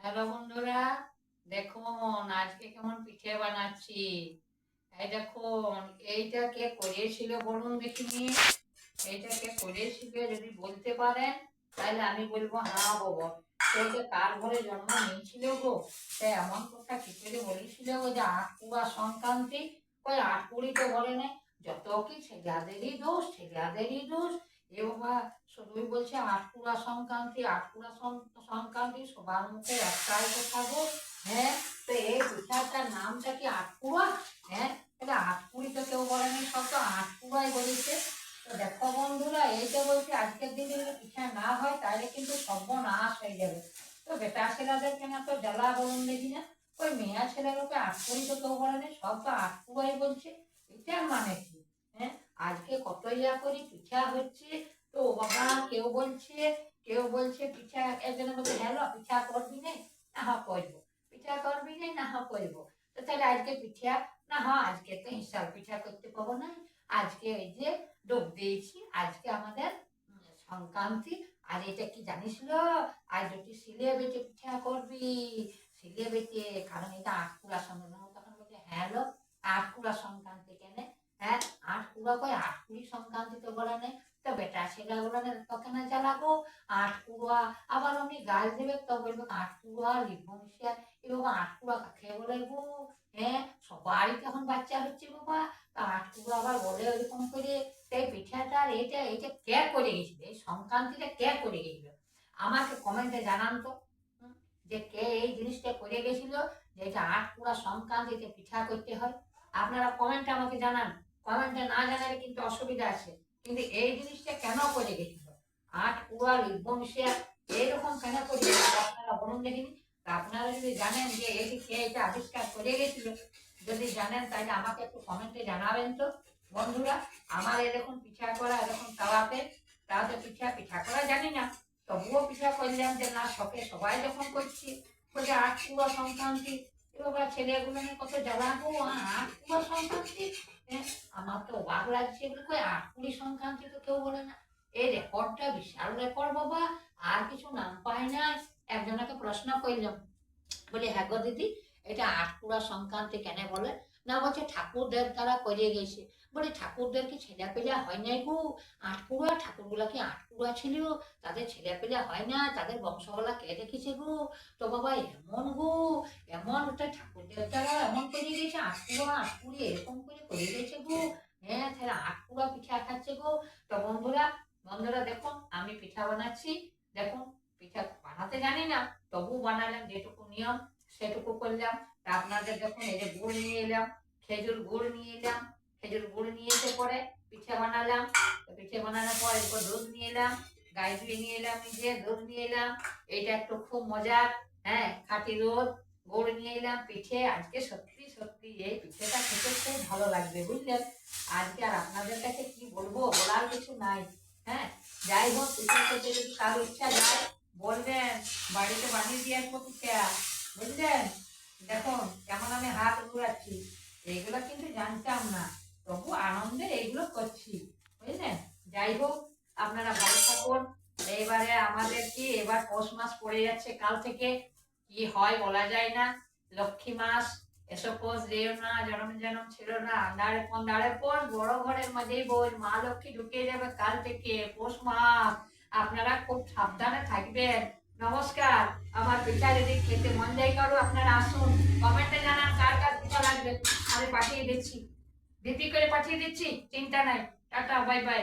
Hello বন্ধুরা, দেখুন আজকে কেমন পিঠে বানাচ্ছি। এই দেখুন, এইটা কে করেছিল বলুন দেখিনি। এইটা কে করেছিল যদি বলতে পারেন তাহলে আমি বলবো হ্যাঁ বাবা। সেইটা কার ঘরে জন্ম নিয়েছিল গো? সে এমন কথা কি করে বলেছিল গো যে আটপুরা সংক্রান্তি। ওই আটপুরি তো বলে নাই, যত কি ছেলেদেরই দোষ, ছেলেদেরই দোষ। এ বাবা, শুধুই বলছে আটপুরা সংক্রান্তি, আটপুরা সংক্রান্তি, সবার মুখে একটাই কথা গো। হ্যাঁ, তো এই পিঠাটার নামটা কি আটপুরা? হ্যাঁ, তাহলে আটপুরি তো কেউ বলেনি, সব তো আটপুরাই বলেছে। তো দেখো বন্ধুরা, এই যে বলছি আজকের দিনে যদি পিঠা না হয় তাহলে কিন্তু সর্বনাশ হয়ে যাবে। তো বেটা ছেলেদের কেন তো জ্বালা বলুন দেখি না। ওই মেয়া ছেলেগুলোকে আটপুরি তো কেউ বলেনি, সব তো আটপুরাই বলছে। এটার মানে কি? হ্যাঁ, আজকে কত ইয়া করি পিঠা হচ্ছে, তো বাবা কেউ বলছে পিঠা, একজনে বলছে হ্যালো পিঠা করবি নে, না হ্যাঁ করবো। পিঠা করবি নে, না হ্যাঁ করবো। তো তাহলে আজকে পিঠা, না হ্যাঁ আজকে তো হিসাব পিঠা করতে পাবো না, আজকে ওই যে ডুব দিয়েছি, আজকে আমাদের সংক্রান্তি। আর এটা কি জানিস লো, আজ দুটি সিলে বেটে পিঠা করবি, সিলে বেটে, কারণ এটা আটকুড়া সংক্রান্তি। তখন বলছে হ্যাঁ লো, আটকুড়া সংক্রান্তি কেন? হ্যাঁ, আটকুড়া কই আটকুড়ি সংক্রান্তি তো বলে নেই। তো বেটা ছেলে গুলো তোকে না জ্বালাবো। আটকুড়া আবার অমনি গাল দেবে, তো বলবে আটকুড়া লিখবো মিশিয়া। এ বাবা, আটকুড়া কাকে বলে গো? হ্যাঁ, সবারই তখন বাচ্চা হচ্ছে বাবা। তা আটকুড়া আবার বলে ওইরকম করে। এই পিঠাটা এইটা এইটা কে করে গেছিল, এই সংক্রান্তিটা কে করে গেছিল? আমাকে কমেন্টে জানান তো। হুম, যে কে এই জিনিসটা করে গেছিল, যে এটা আটপুরা সংক্রান্তিতে পিঠা করতে হয়। আপনারা কমেন্টে আমাকে জানান। কমেন্টে না জানালে কিন্তু অসুবিধা আছে। কিন্তু এই জিনিসটা কেন করে গেছিল, আটপুরা লিপবংশিয়া, এইরকম কেন করে গেছিল আপনারা বলুন দেখিনি। তা আপনারা যদি জানেন যে এটি কে এটা আবিষ্কার করে গেছিল, যদি জানেন তাহলে আমাকে একটু কমেন্টে জানাবেন তো বন্ধুরা। আমার এরকম পিঠা করা, এরকম তাওয়াতে তাওয়াতে পিঠা পিঠা করা জানি না, তবুও পিঠা করলাম যে না, শখে সবাই যখন করছি, বলছে আটপুরা সংক্রান্তি। এবার ছেলেগুলো নিয়ে কত জ্বালাবো, আটপুরা সংক্রান্তি। হ্যাঁ, আমার তো অবাক লাগছে, এগুলো কই আটপুরি সংক্রান্তি তো কেউ বলে না। এই রেকর্ডটা বিশাল রেকর্ড বাবা, আর কিছু নাম পায় না। একজনকে প্রশ্ন করলাম, বলি হ্যাঁ গো দিদি, এটা আটপুরা সংক্রান্তি কেন বলে? না, বলছে ঠাকুরদের তারা করে গেছে। বলি ঠাকুরদের কি ছেলে পেলে হয় নাই গো? আটপুরা ঠাকুরগুলা কি আটপুরা ছিল? তাদের ছেলে পেলে হয় না, তাদের বংশগুলা কে দেখেছে গো? তো বাবা এমন গো, এমন তাই ঠাকুরদের তারা এমন করে গেছে, আটপুরা আটপুরি এরকম করে গেছে গো। হ্যাঁ, তাহলে আটপুরা পিঠা খাচ্ছে গো। তো বন্ধুরা, বন্ধুরা দেখুন আমি পিঠা বানাচ্ছি। দেখুন, পিঠা বানাতে জানি না, তবু বানালাম, যেটুকু নিয়ম সেটুকু করলাম। তা আপনাদের দেখুন, এই যে গুড় নিয়ে এলাম, খেজুর গুড় নিয়ে এলাম। খেজুর গুড় নিয়ে এসে পরে পিঠে বানালাম। পিঠে বানানোর পর এরপর দুধ নিয়ে এলাম, গাই দুধ নিয়ে এলাম, নিজে দুধ নিয়ে এলাম। এটা একটু খুব মজার, হ্যাঁ খাঁটি দুধ। গুড় নিয়ে এলাম, পিঠে আজকে সত্যি সত্যি এই পিঠেটা খেতে খুব ভালো লাগবে বুঝলেন। আজকে আর আপনাদের কাছে কি বলবো, বলার কিছু নাই। হ্যাঁ, যাই হোক, পিঠে খেতে যদি কারো ইচ্ছা যায় বলবেন, বাড়িতে বানিয়ে দিয়ে আসবো পিঠা, বুঝলেন। দেখুন কেমন আমি হাত ঘুরাচ্ছি, এইগুলো কিন্তু জানতাম না, তবু আনন্দে এইগুলো করছি, বুঝলেন। যাই হোক, আপনারা ভালো থাকুন। এইবারে আমাদের কি, এবার পৌষ মাস পড়ে যাচ্ছে কাল থেকে, কি হয় বলা যায় না। লক্ষ্মী মাস, এসব পৌষ যেও না, জনম জনম ছিল না, আন্ধারে পন্ধারে পৌষ, বড় ঘরের মাঝেই বোঝ, মা লক্ষ্মী ঢুকে যাবে কাল থেকে পৌষ মাস। আপনারা খুব সাবধানে থাকবেন। নমস্কার। আমার পিঠা যদি খেতে মন যায় কারো, আপনারা আসুন, কমেন্টে জানান কার কার পিঠা লাগবে, আমি পাঠিয়ে দিচ্ছি, দিদি করে পাঠিয়ে দিচ্ছি, চিন্তা নাই। Tata, bye bye.